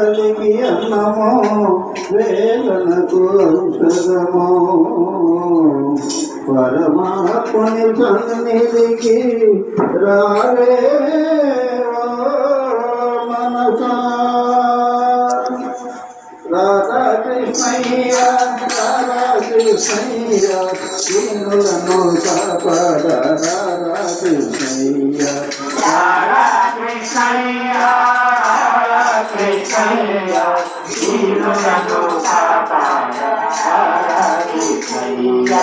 ఆకలికి అన్నము వేదనకు ఔషధము పరమాత్మని సన్నిధికి రావే మనసా రాధా కృష్ణయ్య రాధా కృష్ణయ్య దీనులను కాపాడ రాధా కృష్ణయ్య రాధా కృష్ణయ్య రాధా కృష్ణయ్య దీనులను కాపాడ రాధా కృష్ణయ్య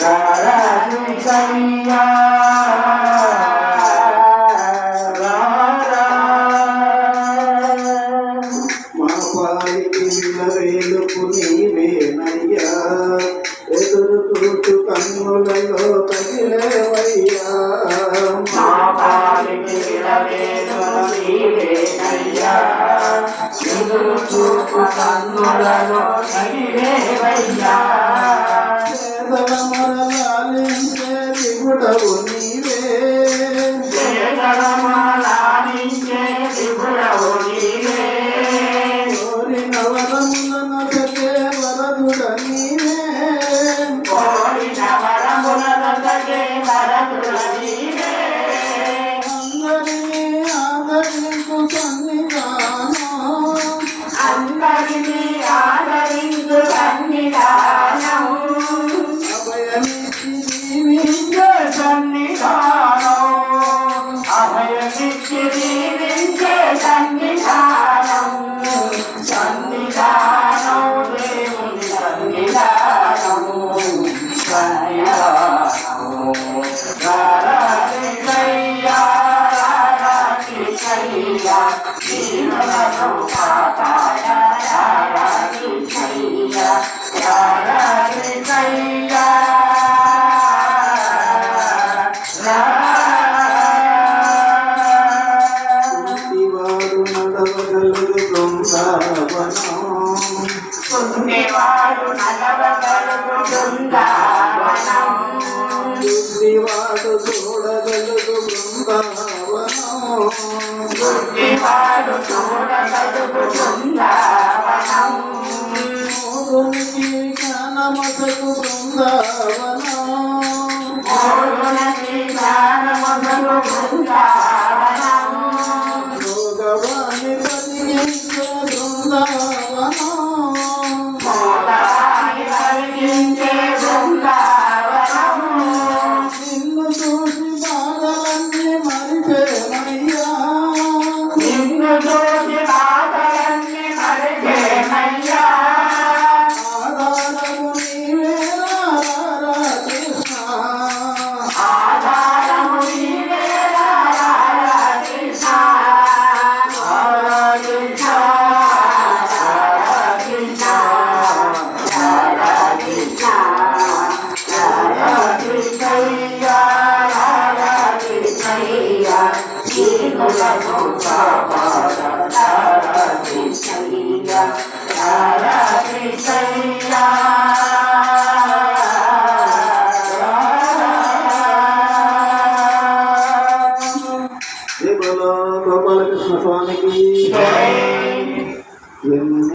రాధా కృష్ణయ్య వేలుపు నీవేనయ్యా ఎదురు చూచు కన్నులలో తగిలేవయ్యా మా పాలికి నీవేనయ్యా ఎదురు చూచు కన్నులలో తగిలేవయ్యా పేదల మరలాలించే దిగుడవు నీవే పేదల మరలాలించే దిగుడవు నీవే వరములను సగే వరదుడ నీవే కోరిన వరములను సగే వరదుడ నీవే అందరినీ ఆదరించు సన్నిధానం అందరినీ ఆదరించు సన్నిధానం అభయమిచ్చి దీవించే సన్నిధానం అభయమిచ్చి దీవించే సన్నిధానం సన్నిధానం దేవుని సన్నిధానము రారాధికయ్యా రారాధికయ్యా దీనులను కాపాడ రారాధికయ్యా రారాధికయ్యా వాడు నడవగలడు బృందావనం పుణ్యవాడు నడవగలడు బృందావనం బుద్ధివాడు చూడగలడు బృందావనం బుద్ధివాడు చూడగలడు బృందావనం మోగునికి జ్ఞానమసకు బృందావనం మోగునికి జ్ఞానమసకు